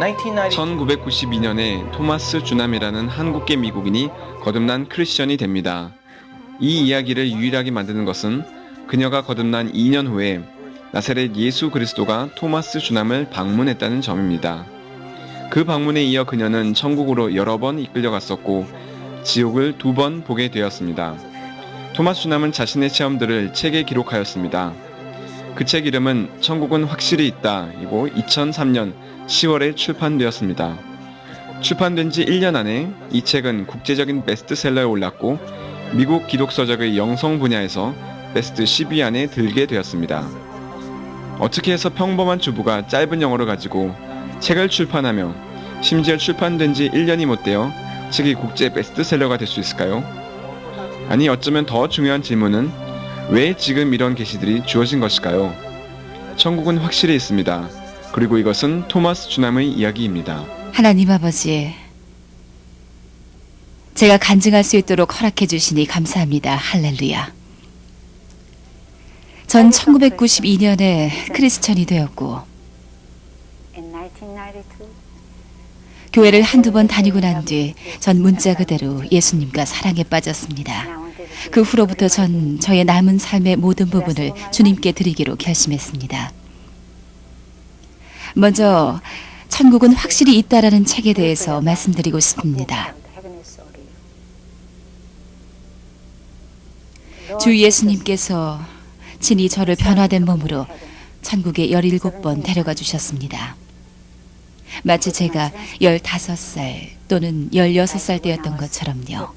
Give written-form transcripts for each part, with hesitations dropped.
1992년에 토마스 주남이라는 한국계 미국인이 거듭난 크리스천이 됩니다. 이 이야기를 유일하게 만드는 것은 그녀가 거듭난 2년 후에 나사렛 예수 그리스도가 토마스 주남을 방문했다는 점입니다. 그 방문에 이어 그녀는 천국으로 여러 번 이끌려갔었고 지옥을 2번 보게 되었습니다. 토마스 주남은 자신의 체험들을 책에 기록하였습니다. 그 책 이름은 천국은 확실히 있다 이고 2003년 10월에 출판되었습니다. 출판된 지 1년 안에 이 책은 국제적인 베스트셀러에 올랐고 미국 기독서적의 영성 분야에서 베스트 10위 안에 들게 되었습니다. 어떻게 해서 평범한 주부가 짧은 영어를 가지고 책을 출판하며 심지어 출판된 지 1년이 못 되어 책이 국제 베스트셀러가 될 수 있을까요? 아니 어쩌면 더 중요한 질문은 왜 지금 이런 계시들이 주어진 것일까요? 천국은 확실히 있습니다. 그리고 이것은 토마스 주남의 이야기입니다. 하나님 아버지, 제가 간증할 수 있도록 허락해 주시니 감사합니다. 할렐루야. 전 1992년에 크리스천이 되었고 교회를 한두 번 다니고 난 뒤 전 문자 그대로 예수님과 사랑에 빠졌습니다. 그 후로부터 전 저의 남은 삶의 모든 부분을 주님께 드리기로 결심했습니다. 먼저 천국은 확실히 있다라는 책에 대해서 말씀드리고 싶습니다. 주 예수님께서 친히 저를 변화된 몸으로 천국에 17번 데려가 주셨습니다. 마치 제가 15살 또는 16살 때였던 것처럼요.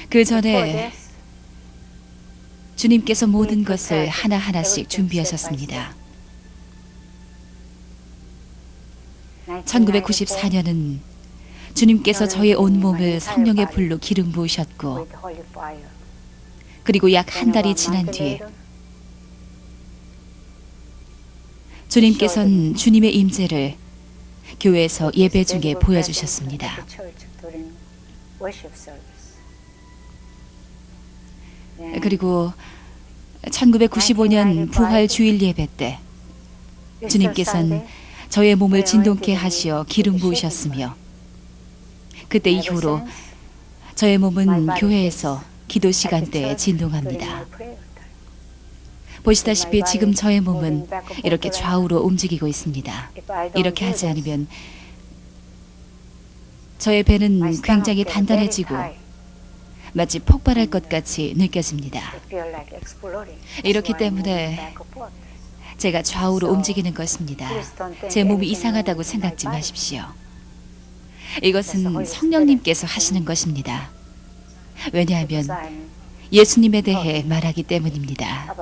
그 전에 주님께서 모든 것을 하나하나씩 준비하셨습니다. 1994년은 주님께서 저의 온몸을 성령의 불로 기름 부으셨고 그리고 약 한 달이 지난 뒤에 주님께서는 주님의 임재를 교회에서 예배 중에 보여주셨습니다. 그리고 1995년 부활 주일 예배 때 주님께서는 저의 몸을 진동케 하시어 기름 부으셨으며 그때 이후로 저의 몸은 교회에서 기도 시간대에 진동합니다. 보시다시피 지금 저의 몸은 이렇게 좌우로 움직이고 있습니다. 이렇게 하지 않으면 저의 배는 굉장히 단단해지고 마치 폭발할 것 같이 느껴집니다. 이렇기 때문에 제가 좌우로 움직이는 것입니다. 제 몸이 이상하다고 생각지 마십시오. 이것은 성령님께서 하시는 것입니다. 왜냐하면 예수님에 대해 말하기 때문입니다.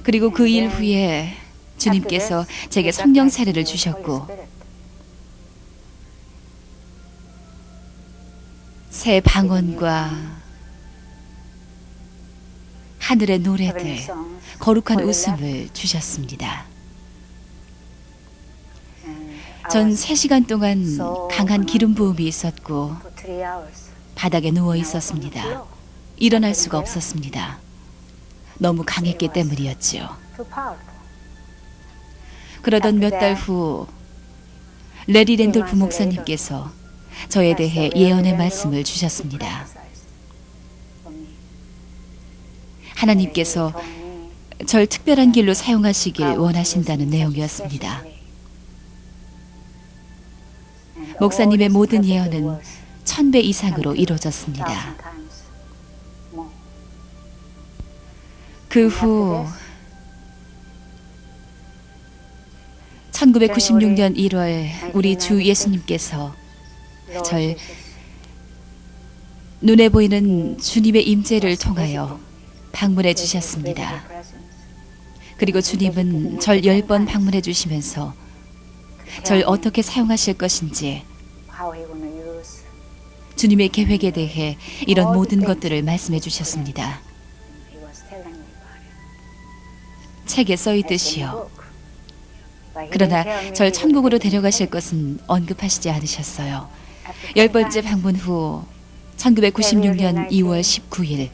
그리고 그 일 후에 주님께서 제게 성령 세례를 주셨고 새 방언과 하늘의 노래들, 거룩한 웃음을 주셨습니다. 전 3시간 동안 강한 기름 부음이 있었고 바닥에 누워 있었습니다. 일어날 수가 없었습니다. 너무 강했기 때문이었지요. 그러던 몇 달 후 레리 랜돌프 목사님께서 저에 대해 예언의 말씀을 주셨습니다. 하나님께서 절 특별한 길로 사용하시길 원하신다는 내용이었습니다. 목사님의 모든 예언은 1000배 이상으로 이루어졌습니다. 그 후 1996년 1월 우리 주 예수님께서 절 눈에 보이는 주님의 임재를 통하여 방문해 주셨습니다. 그리고 주님은 절 10번 방문해 주시면서 절 어떻게 사용하실 것인지 주님의 계획에 대해 이런 모든 것들을 말씀해 주셨습니다. 책에 써 있듯이요. 그러나 절 천국으로 데려가실 것은 언급하시지 않으셨어요. 10번째 방문 후 1996년 2월 19일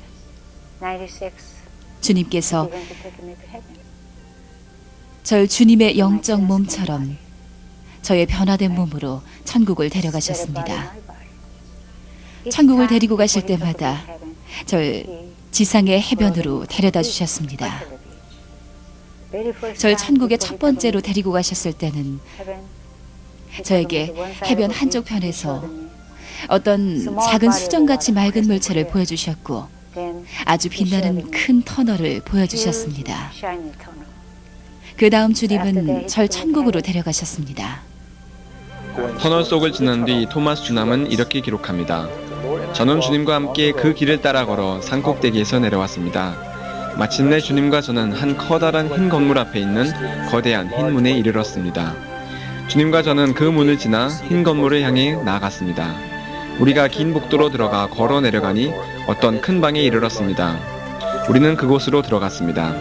주님께서 절 주님의 영적 몸처럼 저의 변화된 몸으로 천국을 데려가셨습니다. 천국을 데리고 가실 때마다 절 지상의 해변으로 데려다 주셨습니다. 절 천국의 첫 번째로 데리고 가셨을 때는 저에게 해변 한쪽 편에서 어떤 작은 수정같이 맑은 물체를 보여주셨고 아주 빛나는 큰 터널을 보여주셨습니다. 그 다음 주님은 절 천국으로 데려가셨습니다. 터널 속을 지난 뒤 토마스 주남은 이렇게 기록합니다. 저는 주님과 함께 그 길을 따라 걸어 산꼭대기에서 내려왔습니다. 마침내 주님과 저는 한 커다란 흰 건물 앞에 있는 거대한 흰 문에 이르렀습니다. 주님과 저는 그 문을 지나 흰 건물을 향해 나아갔습니다. 우리가 긴 복도로 들어가 걸어 내려가니 어떤 큰 방에 이르렀습니다. 우리는 그곳으로 들어갔습니다.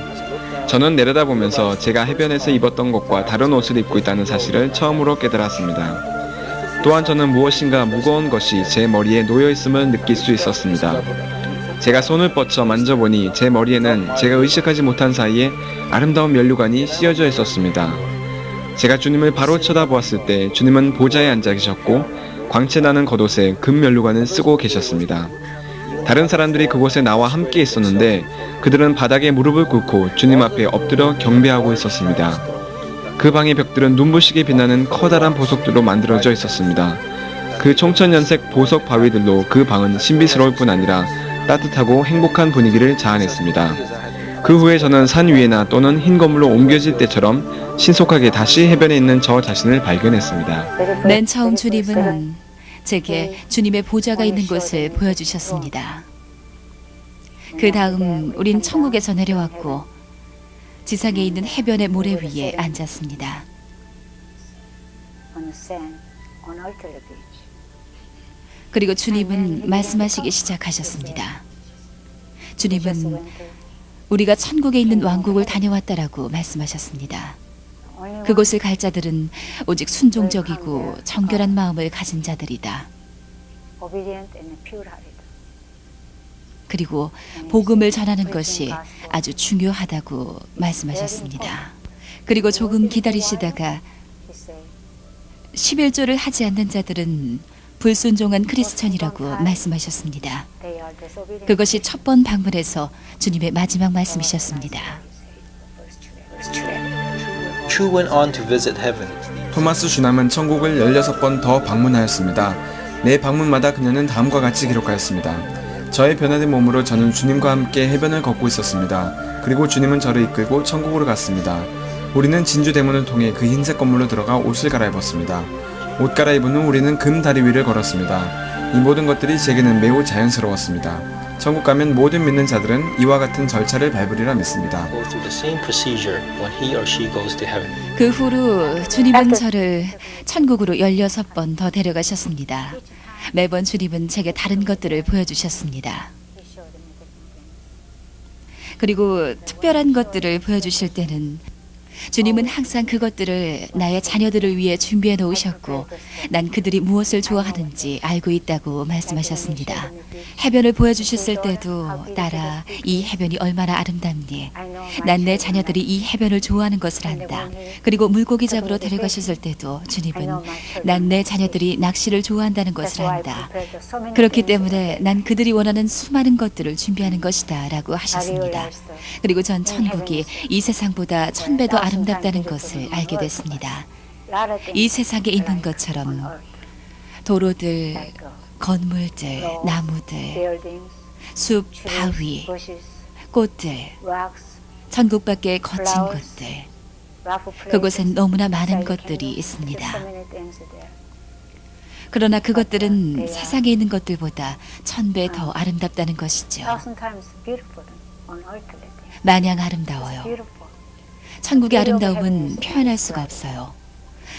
저는 내려다보면서 제가 해변에서 입었던 것과 다른 옷을 입고 있다는 사실을 처음으로 깨달았습니다. 또한 저는 무엇인가 무거운 것이 제 머리에 놓여 있음을 느낄 수 있었습니다. 제가 손을 뻗쳐 만져보니 제 머리에는 제가 의식하지 못한 사이에 아름다운 면류관이 씌어져 있었습니다. 제가 주님을 바로 쳐다보았을 때 주님은 보좌에 앉아 계셨고 광채나는 겉옷에 금 면류관을 쓰고 계셨습니다. 다른 사람들이 그곳에 나와 함께 있었는데 그들은 바닥에 무릎을 꿇고 주님 앞에 엎드려 경배하고 있었습니다. 그 방의 벽들은 눈부시게 빛나는 커다란 보석들로 만들어져 있었습니다. 그 총천연색 보석 바위들로 그 방은 신비스러울 뿐 아니라 따뜻하고 행복한 분위기를 자아냈습니다. 그 후에 저는 산 위에나 또는 흰 건물로 옮겨질 때처럼 신속하게 다시 해변에 있는 저 자신을 발견했습니다. 맨 처음 주님은 제게 주님의 보좌가 있는 곳을 보여주셨습니다. 그 다음 우린 천국에서 내려왔고 지상에 있는 해변의 모래 위에 앉았습니다. 그리고 주님은 말씀하시기 시작하셨습니다. 주님은 우리가 천국에 있는 왕국을 다녀왔다라고 말씀하셨습니다. 그곳을 갈 자들은 오직 순종적이고 정결한 마음을 가진 자들이다. 그리고 복음을 전하는 것이 아주 중요하다고 말씀하셨습니다. 그리고 조금 기다리시다가 11조를 하지 않는 자들은 불순종한 크리스천이라고 말씀하셨습니다. 그것이 첫 번 방문에서 주님의 마지막 말씀이셨습니다. Chu went on to visit heaven. 토마스 주남은 천국을 16번 더 방문하였습니다. 매 방문마다 그녀는 다음과 같이 기록하였습니다. 저의 변화된 몸으로 저는 주님과 함께 해변을 걷고 있었습니다. 그리고 주님은 저를 이끌고 천국으로 갔습니다. 우리는 진주 대문을 통해 그 흰색 건물로 들어가 옷을 갈아입었습니다. 옷 갈아입은 후 우리는 금 다리 위를 걸었습니다. 이 모든 것들이 제게는 매우 자연스러웠습니다. 천국 가면 모든 믿는 자들은 이와 같은 절차를 밟으리라 믿습니다. Go through the same procedure when he or she goes to heaven. 그 후로 주님은 저를 천국으로 16번 더 데려가셨습니다. 매번 주님은 제게 다른 것들을 보여주셨습니다. 그리고 특별한 것들을 보여주실 때는 주님은 항상 그것들을 나의 자녀들을 위해 준비해 놓으셨고 난 그들이 무엇을 좋아하는지 알고 있다고 말씀하셨습니다. 해변을 보여주셨을 때도 딸아, 이 해변이 얼마나 아름답니? 난 내 자녀들이 이 해변을 좋아하는 것을 안다. 그리고 물고기 잡으러 데려가셨을 때도 주님은 난 내 자녀들이 낚시를 좋아한다는 것을 안다. 그렇기 때문에 난 그들이 원하는 수많은 것들을 준비하는 것이다 라고 하셨습니다. 그리고 전 천국이 이 세상보다 1000배 더 아름답다는 것을 알게 됐습니다. 이 세상에 있는 것처럼 도로들, 건물들, 나무들, 숲, 바위, 꽃들, 천국 밖의 거친 곳들, 그곳엔 너무나 많은 것들이 있습니다. 그러나 그것들은 세상에 있는 것들보다 1000배 더 아름답다는 것이죠. 마냥 아름다워요. 천국의 아름다움은 표현할 수가 없어요.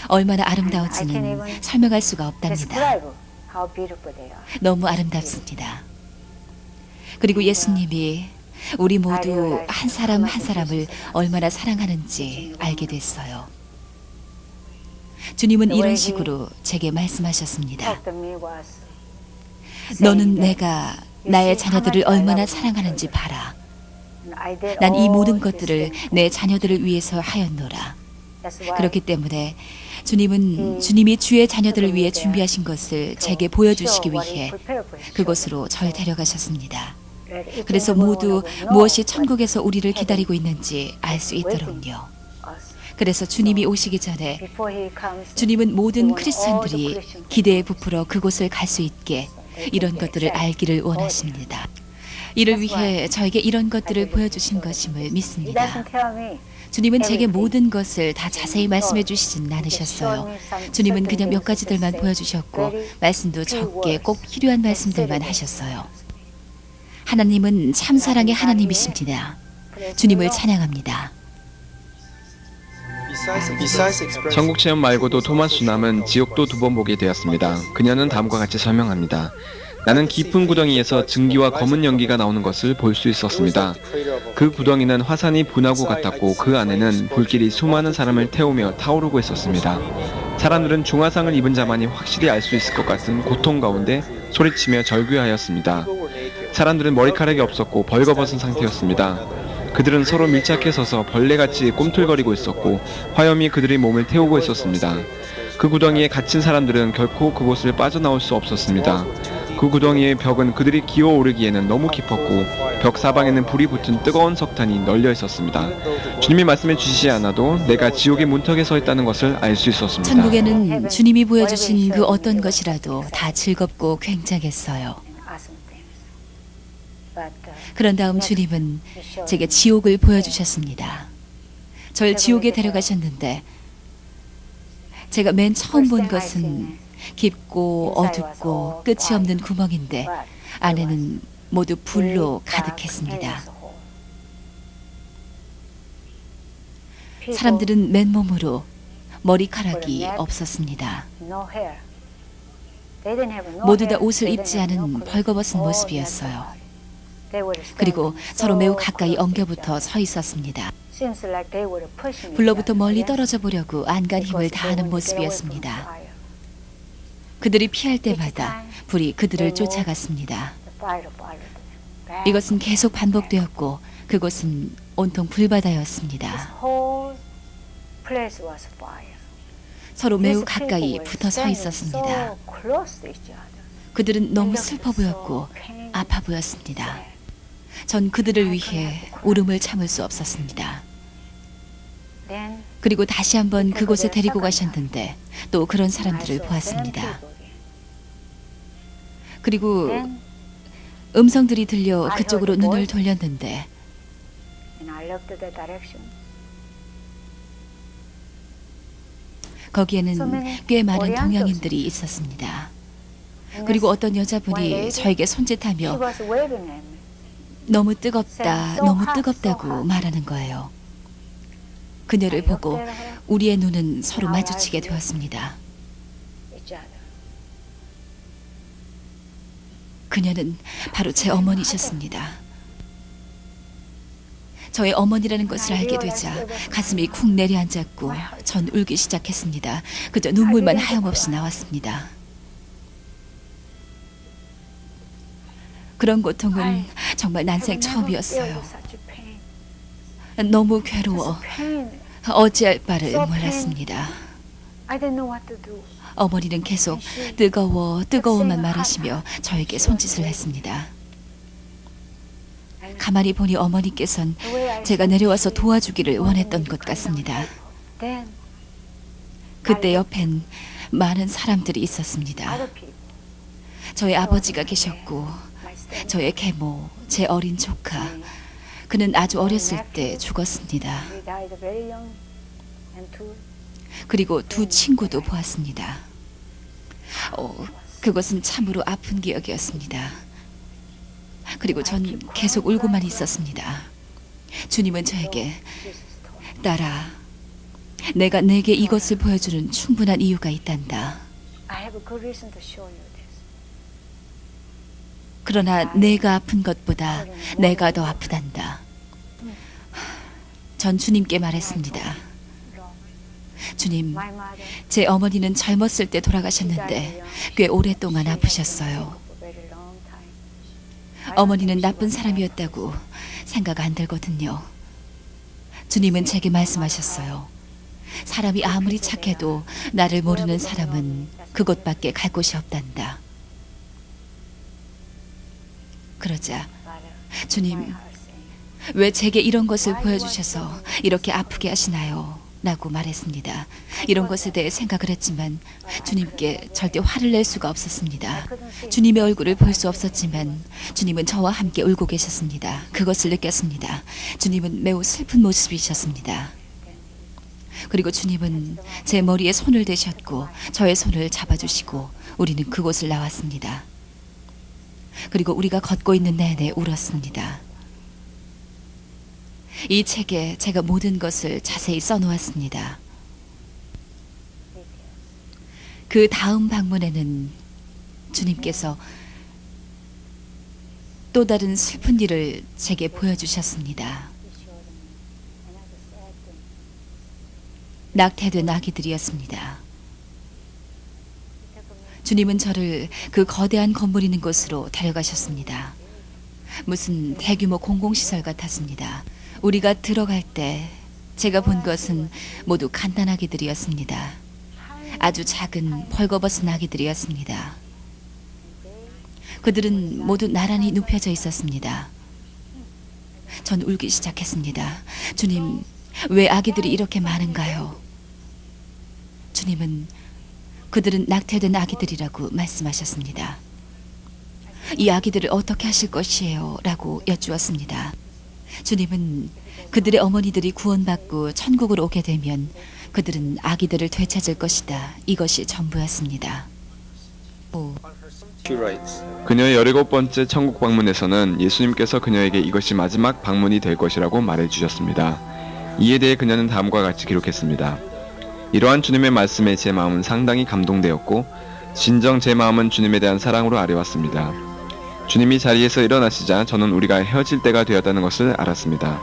얼마나 아름다운지는 설명할 수가 없답니다. 너무 아름답습니다. 그리고 예수님이 우리 모두 한 사람 한 사람을 얼마나 사랑하는지 알게 됐어요. 주님은 이런 식으로 제게 말씀하셨습니다. 너는 내가 나의 자녀들을 얼마나 사랑하는지 봐라. 난 이 모든 것들을 내 자녀들을 위해서 하였노라. 그렇기 때문에 주님은 주님이 주의 자녀들을 위해 준비하신 것을 제게 보여주시기 위해 그곳으로 절 데려가셨습니다. 그래서 모두 무엇이 천국에서 우리를 기다리고 있는지 알 수 있도록요. 그래서 주님이 오시기 전에 주님은 모든 크리스천들이 기대에 부풀어 그곳을 갈 수 있게 이런 것들을 알기를 원하십니다. 이를 위해 저에게 이런 것들을 보여주신 것임을 믿습니다. 주님은 제게 모든 것을 다 자세히 말씀해 주시진 않으셨어요. 주님은 그냥 몇 가지들만 보여주셨고 말씀도 적게 꼭 필요한 말씀들만 하셨어요. 하나님은 참 사랑의 하나님이십니다. 주님을 찬양합니다. 천국 체험 말고도 토마스 주남은 지옥도 2번 보게 되었습니다. 그녀는 다음과 같이 설명합니다. 나는 깊은 구덩이에서 증기와 검은 연기가 나오는 것을 볼 수 있었습니다. 그 구덩이는 화산이 분화구 같았고 그 안에는 불길이 수많은 사람을 태우며 타오르고 있었습니다. 사람들은 중화상을 입은 자만이 확실히 알 수 있을 것 같은 고통 가운데 소리치며 절규하였습니다. 사람들은 머리카락이 없었고 벌거벗은 상태였습니다. 그들은 서로 밀착해 서서 벌레같이 꿈틀거리고 있었고 화염이 그들의 몸을 태우고 있었습니다. 그 구덩이에 갇힌 사람들은 결코 그곳을 빠져나올 수 없었습니다. 그 구덩이의 벽은 그들이 기어오르기에는 너무 깊었고 벽 사방에는 불이 붙은 뜨거운 석탄이 널려 있었습니다. 주님이 말씀해 주시지 않아도 내가 지옥의 문턱에 서 있다는 것을 알 수 있었습니다. 천국에는 주님이 보여주신 그 어떤 것이라도 다 즐겁고 굉장했어요. 그런 다음 주님은 제게 지옥을 보여주셨습니다. 절 지옥에 데려가셨는데 제가 맨 처음 본 것은 깊고 어둡고 끝이 없는 구멍인데 안에는 모두 불로 가득했습니다. 사람들은 맨몸으로 머리카락이 없었습니다. 모두 다 옷을 입지 않은 벌거벗은 모습이었어요. 그리고 서로 매우 가까이 엉겨붙어 서 있었습니다. 불로부터 멀리 떨어져 보려고 안간 힘을 다하는 모습이었습니다. 그들이 피할 때마다 불이 그들을 쫓아갔습니다. 이것은 계속 반복되었고 그곳은 온통 불바다였습니다. 서로 매우 가까이 붙어 서 있었습니다. 그들은 너무 슬퍼 보였고 아파 보였습니다. 전 그들을 위해 울음을 참을 수 없었습니다. 그리고 다시 한번 그곳에 데리고 가셨는데 또 그런 사람들을 보았습니다. 그리고 음성들이 들려 그쪽으로 눈을 돌렸는데 거기에는 꽤 많은 동양인들이 있었습니다. 그리고 어떤 여자분이 저에게 손짓하며 너무 뜨겁다, 너무 뜨겁다고 말하는 거예요. 그녀를 보고 우리의 눈은 서로 마주치게 되었습니다. 그녀는 바로 제 어머니셨습니다. 저의 어머니라는 것을 알게 되자 가슴이 쿵 내려앉았고 전 울기 시작했습니다. 그저 눈물만 하염없이 나왔습니다. 그런 고통은 정말 난생 처음이었어요. 너무 괴로워 어찌할 바를 몰랐습니다. 어머니는 계속 뜨거워, 뜨거워만 말하시며 저에게 손짓을 했습니다. 가만히 보니 어머니께선 제가 내려와서 도와주기를 원했던 것 같습니다. 그때 옆엔 많은 사람들이 있었습니다. 저의 아버지가 계셨고 저의 계모, 제 어린 조카, 그는 아주 어렸을 때 죽었습니다. 그리고 2 친구도 보았습니다. 그것은 참으로 아픈 기억이었습니다. 그리고 전 계속 울고만 있었습니다. 주님은 저에게 딸아, 내가 내게 이것을 보여주는 충분한 이유가 있단다. 그러나 내가 아픈 것보다 내가 더 아프단다. 전 주님께 말했습니다. 주님, 제 어머니는 젊었을 때 돌아가셨는데 꽤 오랫동안 아프셨어요. 어머니는 나쁜 사람이었다고 생각 안 들거든요. 주님은 제게 말씀하셨어요. 사람이 아무리 착해도 나를 모르는 사람은 그곳밖에 갈 곳이 없단다. 그러자 주님, 왜 제게 이런 것을 보여주셔서 이렇게 아프게 하시나요? 라고 말했습니다. 이런 것에 대해 생각을 했지만 주님께 절대 화를 낼 수가 없었습니다. 주님의 얼굴을 볼 수 없었지만 주님은 저와 함께 울고 계셨습니다. 그것을 느꼈습니다. 주님은 매우 슬픈 모습이셨습니다. 그리고 주님은 제 머리에 손을 대셨고 저의 손을 잡아주시고 우리는 그곳을 나왔습니다. 그리고 우리가 걷고 있는 내내 울었습니다. 이 책에 제가 모든 것을 자세히 써놓았습니다. 그 다음 방문에는 주님께서 또 다른 슬픈 일을 제게 보여주셨습니다. 낙태된 아기들이었습니다. 주님은 저를 그 거대한 건물 있는 곳으로 데려가셨습니다. 무슨 대규모 공공시설 같았습니다. 우리가 들어갈 때 제가 본 것은 모두 갓난 아기들이었습니다. 아주 작은 벌거벗은 아기들이었습니다. 그들은 모두 나란히 눕혀져 있었습니다. 전 울기 시작했습니다. 주님, 왜 아기들이 이렇게 많은가요? 주님은 그들은 낙태된 아기들이라고 말씀하셨습니다. 이 아기들을 어떻게 하실 것이에요? 라고 여쭈었습니다. 주님은 그들의 어머니들이 구원받고 천국으로 오게 되면 그들은 아기들을 되찾을 것이다. 이것이 전부였습니다. She writes, 그녀의 17번째 천국 방문에서는 예수님께서 그녀에게 이것이 마지막 방문이 될 것이라고 말해주셨습니다. 이에 대해 그녀는 다음과 같이 기록했습니다. 이러한 주님의 말씀에 제 마음은 상당히 감동되었고 진정 제 마음은 주님에 대한 사랑으로 아려왔습니다. 주님이 자리에서 일어나시자 저는 우리가 헤어질 때가 되었다는 것을 알았습니다.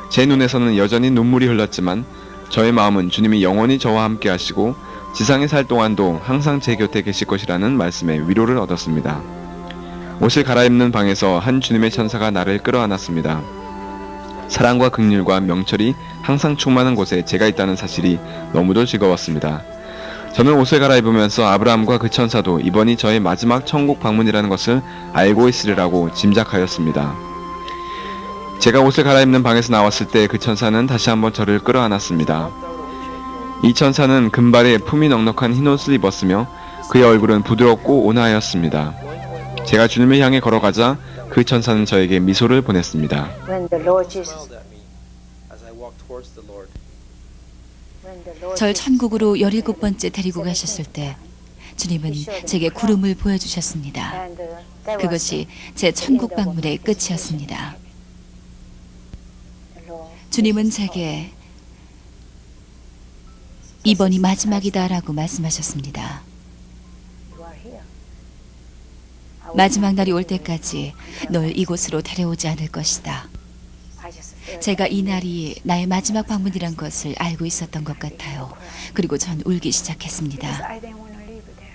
제 눈에서는 여전히 눈물이 흘렀지만 저의 마음은 주님이 영원히 저와 함께 하시고 지상에 살 동안도 항상 제 곁에 계실 것이라는 말씀에 위로를 얻었습니다. 옷을 갈아입는 방에서 한 주님의 천사가 나를 끌어안았습니다. 사랑과 긍휼과 명철이 항상 충만한 곳에 제가 있다는 사실이 너무도 즐거웠습니다. 저는 옷을 갈아입으면서 아브라함과 그 천사도 이번이 저의 마지막 천국 방문이라는 것을 알고 있으리라고 짐작하였습니다. 제가 옷을 갈아입는 방에서 나왔을 때 그 천사는 다시 한번 저를 끌어안았습니다. 이 천사는 금발에 품이 넉넉한 흰옷을 입었으며 그의 얼굴은 부드럽고 온화하였습니다. 제가 주님을 향해 걸어가자 그 천사는 저에게 미소를 보냈습니다. When the Lord Jesus, smiled at me as I walked towards the Lord. when the Lord 절 Jesus 천국으로 17번째 데리고 가셨을 때 주님은 제게 구름을 보여주셨습니다. and that was 그것이 제 천국 방문의 끝이었습니다. the Lord. 주님은 제게 이번이 마지막이다라고 말씀하셨습니다. You are here. I will 마지막 날이 올 때까지 널 이곳으로 데려오지 않을 것이다. I just feel 제가 이 날이 나의 마지막 방문이란 것을 알고 있었던 것 같아요. 그리고 전 울기 시작했습니다. I didn't want to leave there.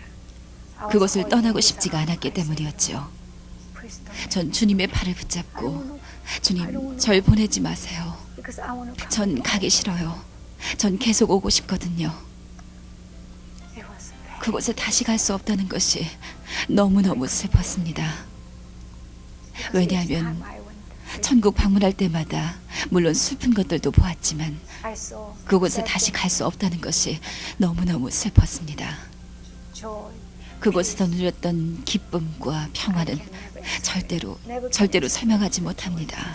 I was 그곳을 holding 떠나고 his 싶지가 hand. 않았기 때문이었죠. Please don't, 전 주님의 발을 붙잡고 주님, 절 보내지 마세요. because I want to come. 전 가기 싫어요. 전 계속 오고 싶거든요. It was bad. 그곳에 다시 갈 수 없다는 것이 너무너무 슬펐습니다. 왜냐하면 Each time I went, 천국 방문할 때마다 물론 슬픈 것들도 보았지만 I saw 그곳에 다시 갈 수 없다는 것이 너무너무 슬펐습니다. joy. 그곳에서 누렸던 기쁨과 평화는 절대로 설명하지 못합니다.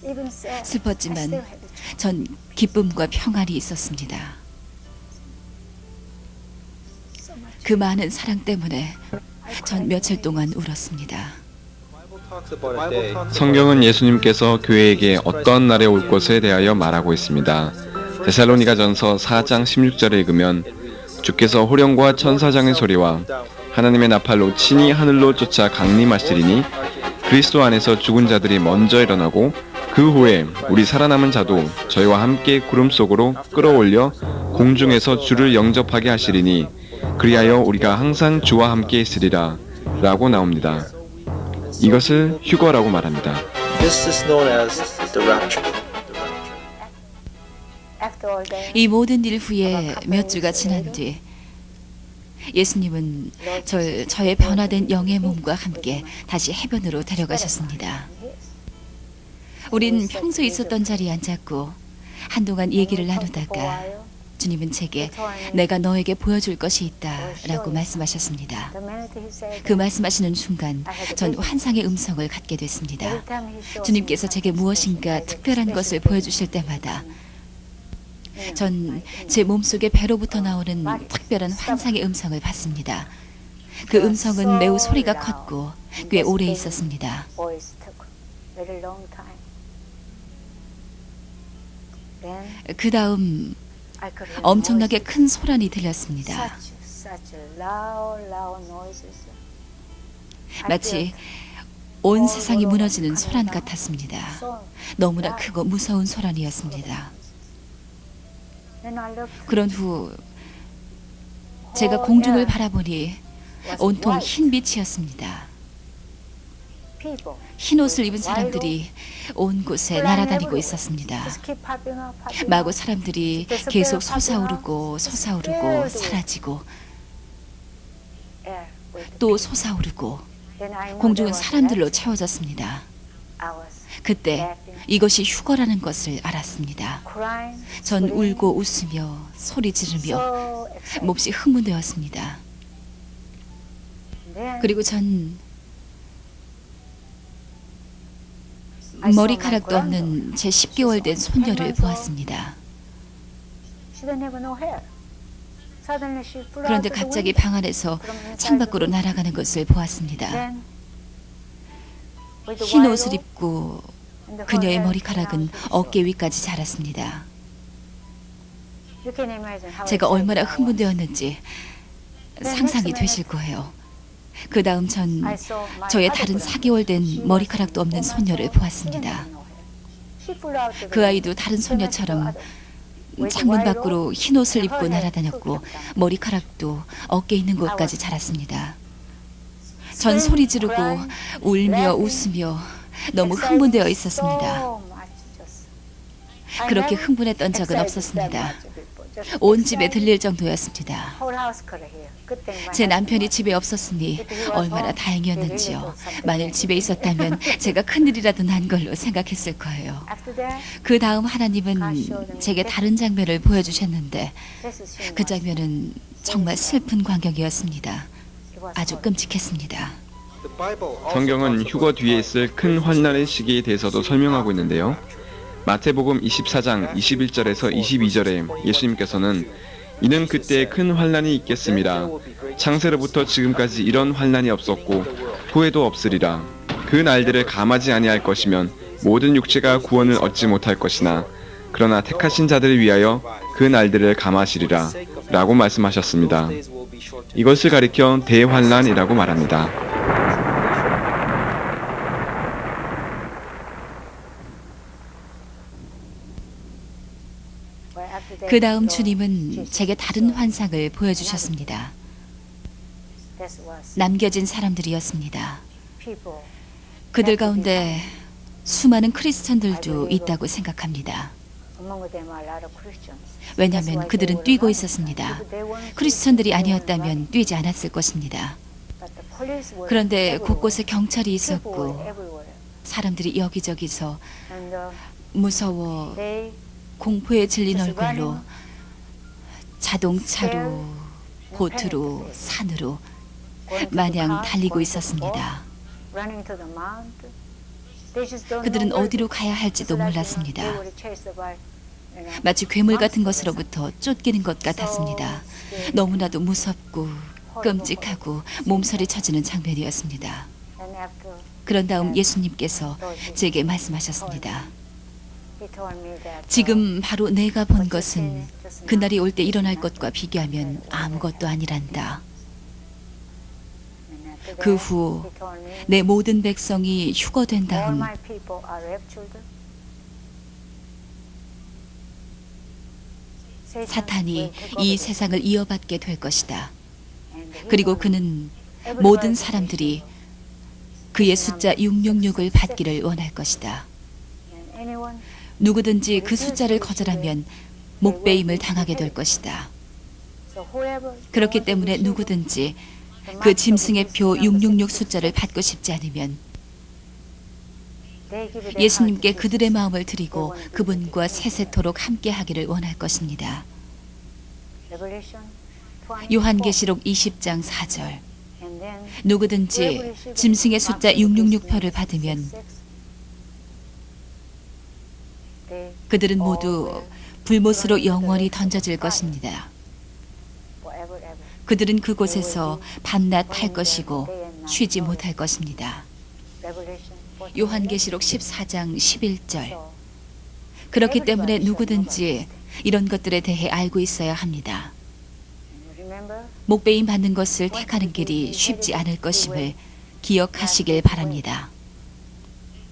Even so, I 슬펐지만 still had the joy. 전 기쁨과 평안이 있었습니다. So much. 그 많은 사랑 때문에 전 며칠 동안 울었습니다. Talks about a day. 성경은 예수님께서 교회에게 어떤 날에 올 것에 대하여 말하고 있습니다. 데살로니가전서 4장 16절을 읽으면 주께서 호령과 천사장의 소리와 하나님의 나팔로 친히 하늘로 쫓아 강림하시리니 그리스도 안에서 죽은 자들이 먼저 일어나고 그 후에 우리 살아남은 자도 저희와 함께 구름 속으로 끌어올려 공중에서 주를 영접하게 하시리니 그리하여 우리가 항상 주와 함께 있으리라 라고 나옵니다. 이것을 휴거라고 말합니다. This is known as the rapture. After all that, 이 모든 일 후에 몇 주가 지난 뒤 예수님은 저의 변화된 영의 몸과 함께 다시 해변으로 데려가셨습니다. 우린 평소 있었던 자리에 앉았고 한동안 얘기를 나누다가 주님은 제게 내가 너에게 보여줄 것이 있다라고 말씀하셨습니다. 그 말씀하시는 순간 전 환상의 음성을 갖게 됐습니다. 주님께서 제게 무엇인가 특별한 것을 보여주실 때마다 전 제 몸속에 배로부터 나오는 특별한 환상의 음성을 받습니다. 그 음성은 매우 소리가 컸고 꽤 오래 있었습니다. 그 다음 엄청나게 큰 소란이 들렸습니다. 마치 온 세상이 무너지는 소란 같았습니다. 너무나 크고 무서운 소란이었습니다. 그런 후 제가 공중을 바라보니 온통 흰 빛이었습니다. 흰 옷을 입은 사람들이 온 곳에 날아다니고 있었습니다. 마구 사람들이 계속 솟아오르고 솟아오르고 사라지고 또 솟아오르고 공중은 사람들로 채워졌습니다. 그때 이것이 휴거라는 것을 알았습니다. 전 울고 웃으며 소리 지르며 몹시 흥분되었습니다. 그리고 전 머리카락도 없는 제 10개월 된 손녀를 보았습니다. 그런데 갑자기 방 안에서 창밖으로 날아가는 것을 보았습니다. 흰 옷을 입고 그녀의 머리카락은 어깨 위까지 자랐습니다. 제가 얼마나 흥분되었는지 상상이 되실 거예요. 그 다음 전 저의 다른 4개월 된 머리카락도 없는 손녀를 보았습니다. 그 아이도 다른 손녀처럼 창문 밖으로 흰 옷을 입고 날아다녔고 머리카락도 어깨 있는 곳까지 자랐습니다. 전 소리 지르고 울며 웃으며 너무 흥분되어 있었습니다. 그렇게 흥분했던 적은 없었습니다. 온 집에 들릴 정도였습니다. 제 남편이 집에 없었으니 얼마나 다행이었는지요. 만일 집에 있었다면 제가 큰일이라도 난 걸로 생각했을 거예요. 그 다음 하나님은 제게 다른 장면을 보여주셨는데 그 장면은 정말 슬픈 광경이었습니다. 아주 끔찍했습니다. 성경은 휴거 뒤에 있을 큰 환난의 시기에 대해서도 설명하고 있는데요. 마태복음 24장 21절에서 22절에 예수님께서는 이는 그때 큰 환난이 있겠습니다. 창세로부터 지금까지 이런 환난이 없었고 후에도 없으리라. 그 날들을 감하지 아니할 것이면 모든 육체가 구원을 얻지 못할 것이나 그러나 택하신 자들을 위하여 그 날들을 감하시리라 라고 말씀하셨습니다. 이것을 가리켜 대환난이라고 말합니다. 그 다음 주님은 제게 다른 환상을 보여주셨습니다. 남겨진 사람들이었습니다. 그들 가운데 수많은 크리스천들도 있다고 생각합니다. 왜냐하면 그들은 뛰고 있었습니다. 크리스천들이 아니었다면 뛰지 않았을 것입니다. 그런데 곳곳에 경찰이 있었고 사람들이 여기저기서 무서워 공포에 질린 얼굴로 자동차로 보트로 산으로 마냥 달리고 있었습니다. 그들은 어디로 가야 할지도 몰랐습니다. 마치 괴물 같은 것으로부터 쫓기는 것 같았습니다. 너무나도 무섭고 끔찍하고 몸살이 쳐지는 장면이었습니다. 그런 다음 예수님께서 제게 말씀하셨습니다. 지금 바로 내가 본 것은 그날이 올 때 일어날 것과 비교하면 아무것도 아니란다. 그 후 내 모든 백성이 휴거된 다음 사탄이 이 세상을 이어받게 될 것이다. 그리고 그는 모든 사람들이 그의 숫자 666을 받기를 원할 것이다. And anyone 누구든지 그 숫자를 거절하면 목베임을 당하게 될 것이다. so whoever 그렇기 때문에 누구든지 그 짐승의 표 666 숫자를 받고 싶지 않으면 they give it their 예수님께 heart to 그들의 Jesus. 마음을 드리고 그분과 세세토록 함께하기를 원할 것입니다. Revelation 24. 요한계시록 20장 4절. And then 누구든지 짐승의 숫자 666표를 받으면 they 그들은 모두 불못으로 영원히 던져질 것입니다. forever ever. 그들은 그곳에서 밤낮 할 것이고 쉬지 못할 것입니다. Revelation 14. 요한계시록 14장 11절. So, 그렇기 때문에 누구든지 이런 것들에 대해 알고 있어야 합니다. remember 목베임 받는 것을 택하는 길이 쉽지 않을 것임을 기억하시길 바랍니다.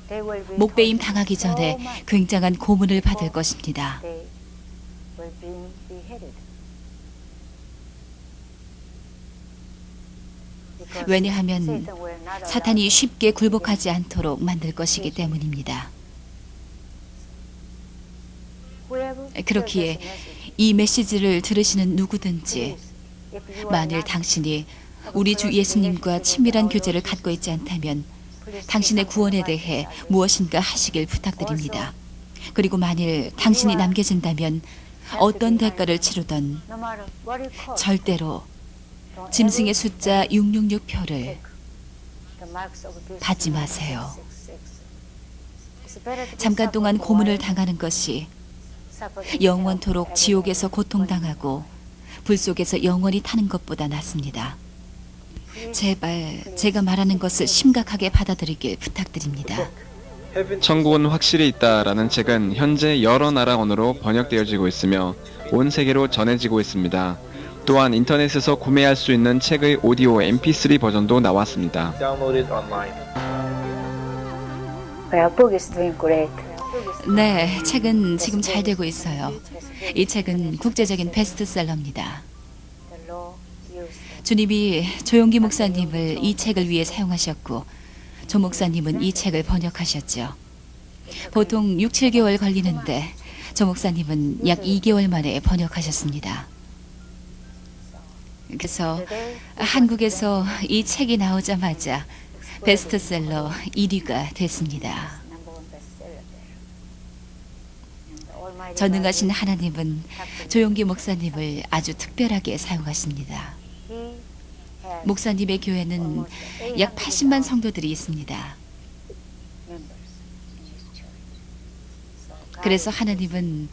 they will be 목베임 tortured 당하기 so 전에 much. 굉장한 고문을 받을 것입니다. They will be beheaded. Because 왜냐하면 Satan will not allow 사탄이 them 쉽게 굴복하지 않도록 만들 것이기 때문입니다. whoever 그렇기에 hears this message, 이 메시지를 들으시는 누구든지 please, if you are 만일 not, 당신이 우리 주 예수님과 친밀한 교제를 갖고 있지 않다면 please 당신의 do 구원에 something 대해 about it. 무엇인가 하시길 부탁드립니다. 그리고 만일 당신이 남겨진다면 어떤 대가를 치르던 No matter what it costs, 절대로 don't 짐승의 ever 숫자 666표를 take the marks of the beast. 받지 마세요. 666. It's better to be 잠깐 동안 suffered for 고문을 while, 당하는 것이 suffered in 영원토록 hell 지옥에서 forever. 고통당하고 불 속에서 영원히 타는 것보다 낫습니다. 제발 제가 말하는 것을 심각하게 받아들이길 부탁드립니다. 천국은 확실히 있다라는 책은 현재 여러 나라 언어로 번역되어지고 있으며 온 세계로 전해지고 있습니다. 또한 인터넷에서 구매할 수 있는 책의 오디오 MP3 버전도 나왔습니다. Download it online. Our book is doing great. 네, 책은 지금 잘 되고 있어요. 이 책은 국제적인 베스트셀러입니다. The Lord used them. 주님이 조용기 목사님을 이 책을 위해 사용하셨고 조 목사님은 이 책을 번역하셨죠. 보통 6, 7개월 걸리는데 조 목사님은 약 2개월 만에 번역하셨습니다. 그래서 Today, 한국에서 이 책이 나오자마자 베스트셀러 1위가 됐습니다. number one bestseller there. And the Almighty 전능하신 God, 하나님은 조용기 목사님을 아주 특별하게 사용하십니다. He has 목사님의 교회는 almost 약 80만 800,000 성도들이 있습니다. members in His church. So God 그래서 하나님은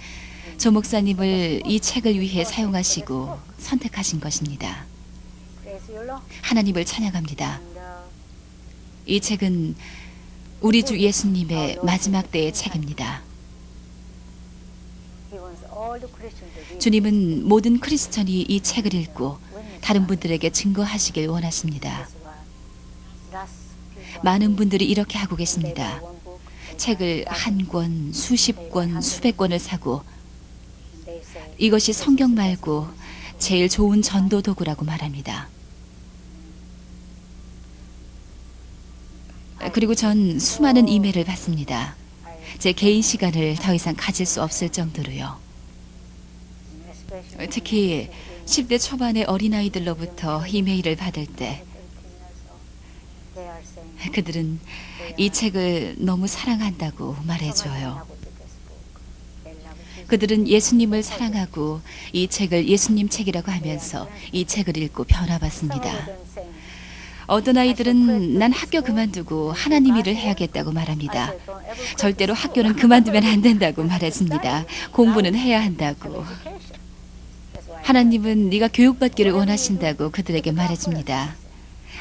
조 목사님을 이 책을 위해 사용하시고 선택하신 것입니다. praise you, Lord. 하나님을 찬양합니다. And 이 책은 우리 주 예수님의 마지막 때의 책입니다. He wants all the Christians to read 주님은 모든 크리스천이 이 책을 읽고 witness 다른 분들에게 증거하시길 원하십니다. this one. Last people 많은 분들이 이렇게 하고 they 계십니다. buy one book, they 책을 buy 한 권, 수십 권, 수백 권을 사고 and they say, 이것이 성경 말고 제일 좋은 전도 도구라고 말합니다. 그리고 전 수많은 이메일을 받습니다. 제 개인 시간을 더 이상 가질 수 없을 정도로요. especially 특히 10대 초반의 어린아이들로부터 이메일을 받을 때 18 years old, they are saying 그들은 이 책을 너무 사랑한다고 so much in 말해줘요. love with this book. They love it. 그들은 예수님을 사랑하고 이 책을 예수님 책이라고 하면서 이 책을 읽고 Some of 변화받습니다. them saying, 어떤 아이들은 난 학교 그만두고 하나님 일을 해야겠다고 말합니다. 절대로 학교는 그만두면 안 된다고 말했습니다. 공부는 해야 한다고. 하나님은 네가 교육받기를 원하신다고 그들에게 말해줍니다.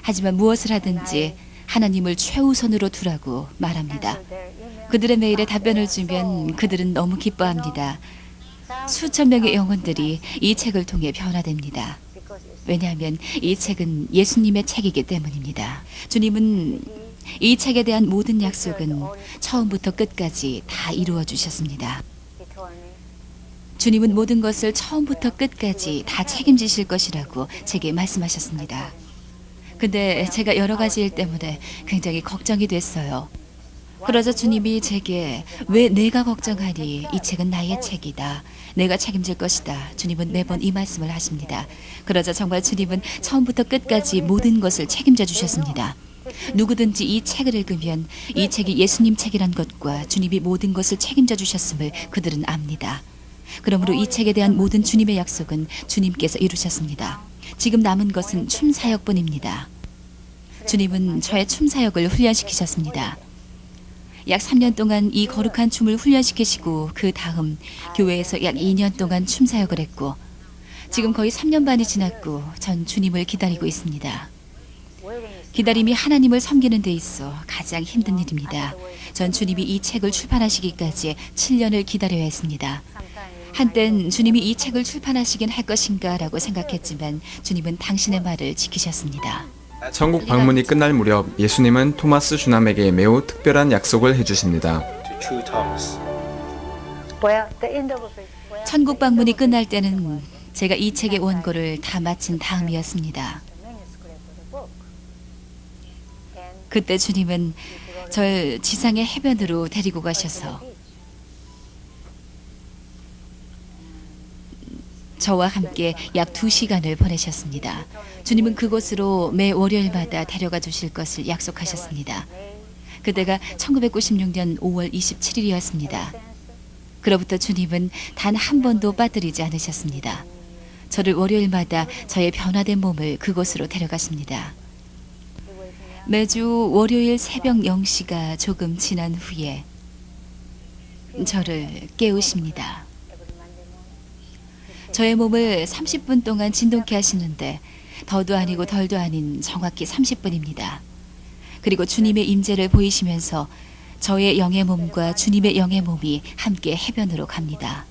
하지만 무엇을 하든지 하나님을 최우선으로 두라고 말합니다. 그들의 메일에 답변을 주면 그들은 너무 기뻐합니다. 수천 명의 영혼들이 이 책을 통해 변화됩니다. 왜냐하면 이 책은 예수님의 책이기 때문입니다. 주님은 이 책에 대한 모든 약속은 처음부터 끝까지 다 이루어 주셨습니다. 주님은 모든 것을 처음부터 끝까지 다 책임지실 것이라고 제게 말씀하셨습니다. 근데 제가 여러 가지 일 때문에 굉장히 걱정이 됐어요. 그러자 주님이 제게 왜 내가 걱정하니 이 책은 나의 책이다. 내가 책임질 것이다. 주님은 매번 이 말씀을 하십니다. 그러자 정말 주님은 처음부터 끝까지 모든 것을 책임져 주셨습니다. 누구든지 이 책을 읽으면 이 책이 예수님 책이란 것과 주님이 모든 것을 책임져 주셨음을 그들은 압니다. 그러므로 이 책에 대한 모든 주님의 약속은 주님께서 이루셨습니다. 지금 남은 것은 춤 사역뿐입니다. 주님은 저의 춤 사역을 훈련시키셨습니다. 약 3년 동안 이 거룩한 춤을 훈련시키시고 그 다음 교회에서 약 2년 동안 춤 사역을 했고 지금 거의 3년 반이 지났고 전 주님을 기다리고 있습니다. 기다림이 하나님을 섬기는 데 있어 가장 힘든 일입니다. 전 주님이 이 책을 출판하시기까지 7년을 기다려야 했습니다. 한땐 주님이 이 책을 출판하시긴 할 것인가 라고 생각했지만 주님은 당신의 말을 지키셨습니다. 천국 방문이 끝날 무렵 예수님은 토마스 주남에게 매우 특별한 약속을 해주십니다. To true Thomas. 천국 방문이 끝날 때는 제가 이 책의 원고를 다 마친 다음이었습니다. 그때 주님은 절 지상의 해변으로 데리고 가셔서 저와 함께 약 2시간을 보내셨습니다. 주님은 그곳으로 매 월요일마다 데려가 주실 것을 약속하셨습니다. 그때가 1996년 5월 27일이었습니다. 그로부터 주님은 단 한 번도 빠뜨리지 않으셨습니다. 저를 월요일마다 저의 변화된 몸을 그곳으로 데려가십니다. 매주 월요일 새벽 0시가 조금 지난 후에 저를 깨우십니다. 저의 몸을 30분 동안 진동케 하시는데 더도 아니고 덜도 아닌 정확히 30분입니다. 그리고 주님의 임재를 보이시면서 저의 영의 몸과 주님의 영의 몸이 함께 해변으로 갑니다.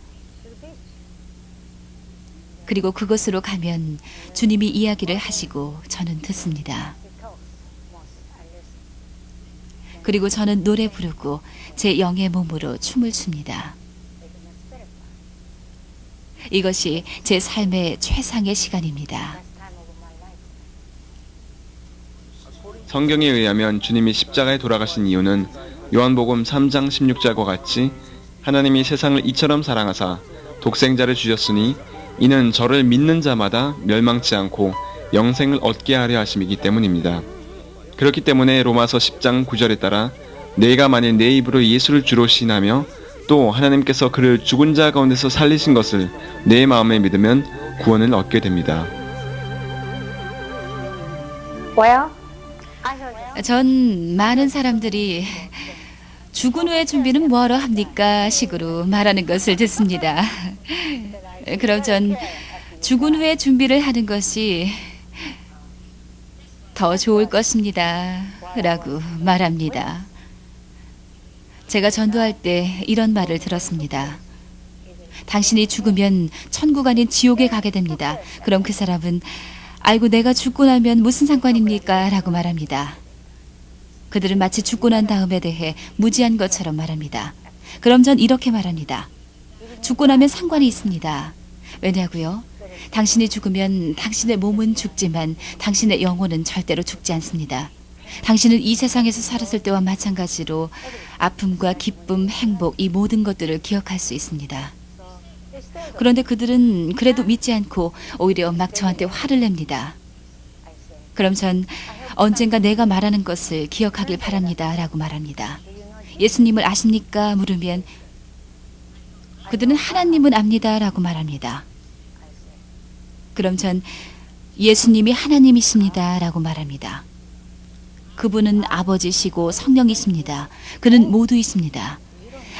그리고 그곳으로 가면 주님이 이야기를 하시고 저는 듣습니다. 그리고 저는 노래 부르고 제 영의 몸으로 춤을 춥니다. 이것이 제 삶의 최상의 시간입니다. 성경에 의하면 주님이 십자가에 돌아가신 이유는 요한복음 3장 16절과 같이 하나님이 세상을 이처럼 사랑하사 독생자를 주셨으니 이는 저를 믿는 자마다 멸망치 않고 영생을 얻게 하려 하심이기 때문입니다. 그렇기 때문에 로마서 10장 9절에 따라 내가 만일 내 입으로 예수를 주로 시인하며 또 하나님께서 그를 죽은 자 가운데서 살리신 것을 내 마음에 믿으면 구원을 얻게 됩니다. 전 많은 사람들이 죽은 후의 준비는 뭐하러 합니까? 식으로 말하는 것을 듣습니다. 그럼 전 죽은 후에 준비를 하는 것이 더 좋을 것입니다. 라고 말합니다. 제가 전도할 때 이런 말을 들었습니다. 당신이 죽으면 천국 아닌 지옥에 가게 됩니다. 그럼 그 사람은 아이고 내가 죽고 나면 무슨 상관입니까? 라고 말합니다. 그들은 마치 죽고 난 다음에 대해 무지한 것처럼 말합니다. 그럼 전 이렇게 말합니다. 죽고 나면 상관이 있습니다. 왜냐고요? 당신이 죽으면 당신의 몸은 죽지만 당신의 영혼은 절대로 죽지 않습니다. 당신은 이 세상에서 살았을 때와 마찬가지로 아픔과 기쁨, 행복 이 모든 것들을 기억할 수 있습니다. 그런데 그들은 그래도 믿지 않고 오히려 막 저한테 화를 냅니다. 그럼 전 언젠가 내가 말하는 것을 기억하길 바랍니다. 라고 말합니다. 예수님을 아십니까? 물으면 그들은 하나님은 압니다. 라고 말합니다. 그럼 전 예수님이 하나님이십니다. 라고 말합니다. 그분은 아버지시고 성령이십니다. 그는 모두 있습니다.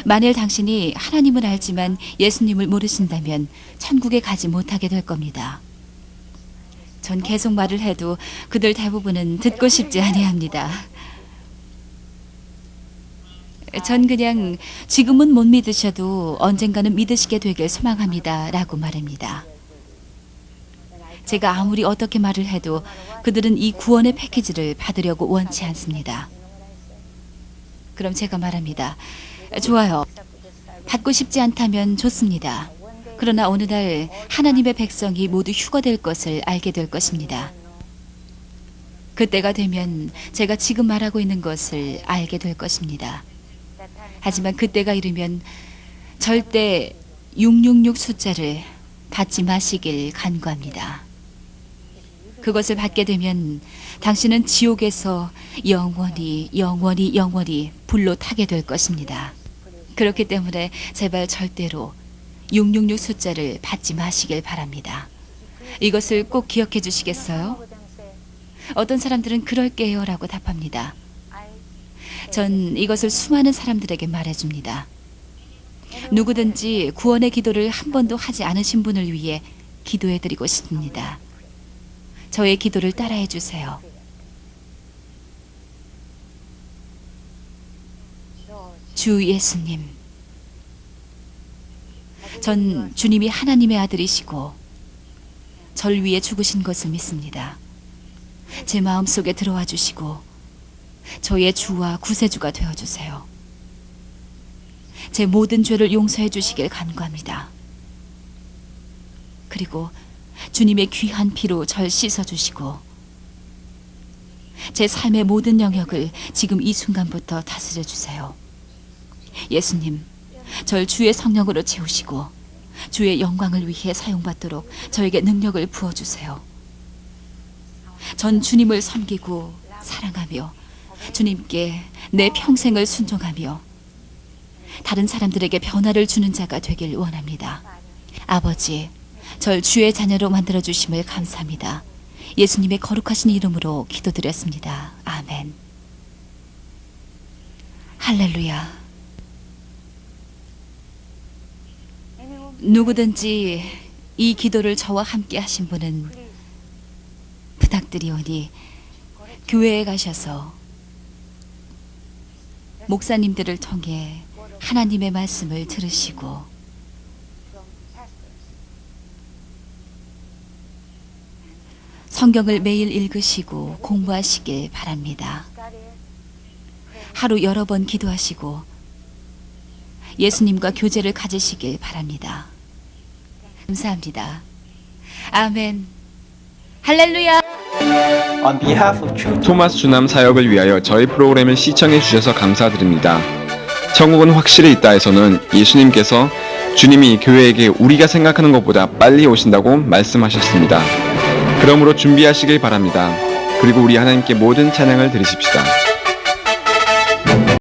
만일 당신이 하나님을 알지만 예수님을 모르신다면 천국에 가지 못하게 될 겁니다. 전 계속 말을 해도 그들 대부분은 듣고 싶지 아니합니다. 전 그냥 지금은 못 믿으셔도 언젠가는 믿으시게 되길 소망합니다. 라고 말합니다. 제가 아무리 어떻게 말을 해도 그들은 이 구원의 패키지를 받으려고 원치 않습니다. 그럼 제가 말합니다. 좋아요. 받고 싶지 않다면 좋습니다. 그러나 어느 날 하나님의 백성이 모두 휴거될 것을 알게 될 것입니다. 그때가 되면 제가 지금 말하고 있는 것을 알게 될 것입니다. 하지만 그때가 이르면 절대 666 숫자를 받지 마시길 간구합니다. 그것을 받게 되면 당신은 지옥에서 영원히 불로 타게 될 것입니다. 그렇기 때문에 제발 절대로 666 숫자를 받지 마시길 바랍니다. 이것을 꼭 기억해 주시겠어요? 어떤 사람들은 그럴게요 라고 답합니다. 전 이것을 수많은 사람들에게 말해줍니다. 누구든지 구원의 기도를 한 번도 하지 않으신 분을 위해 기도해드리고 싶습니다. 저의 기도를 따라해 주세요. 주 예수님, 전 주님이 하나님의 아들이시고 절 위해 죽으신 것을 믿습니다. 제 마음속에 들어와 주시고 저의 주와 구세주가 되어주세요. 제 모든 죄를 용서해 주시길 간구합니다. 그리고 주님의 귀한 피로 절 씻어주시고 제 삶의 모든 영역을 지금 이 순간부터 다스려 주세요. 예수님, 절 주의 성령으로 채우시고 주의 영광을 위해 사용받도록 저에게 능력을 부어주세요. 전 주님을 섬기고 사랑하며 주님께 내 평생을 순종하며 다른 사람들에게 변화를 주는 자가 되길 원합니다. 아버지, 절 주의 자녀로 만들어주심을 감사합니다. 예수님의 거룩하신 이름으로 기도드렸습니다. 아멘. 할렐루야. 누구든지 이 기도를 저와 함께 하신 분은 부탁드리오니 교회에 가셔서 목사님들을 통해 하나님의 말씀을 들으시고 성경을 매일 읽으시고 공부하시길 바랍니다. 하루 여러 번 기도하시고 예수님과 교제를 가지시길 바랍니다. 감사합니다. 아멘. 할렐루야. On behalf of True 토마스 주남 사역을 위하여 저희 프로그램을 시청해 주셔서 감사드립니다. 천국은 확실히 있다에서는 예수님께서 주님이 교회에게 우리가 생각하는 것보다 빨리 오신다고 말씀하셨습니다. 그러므로 준비하시길 바랍니다. 그리고 우리 하나님께 모든 찬양을 드리십시다.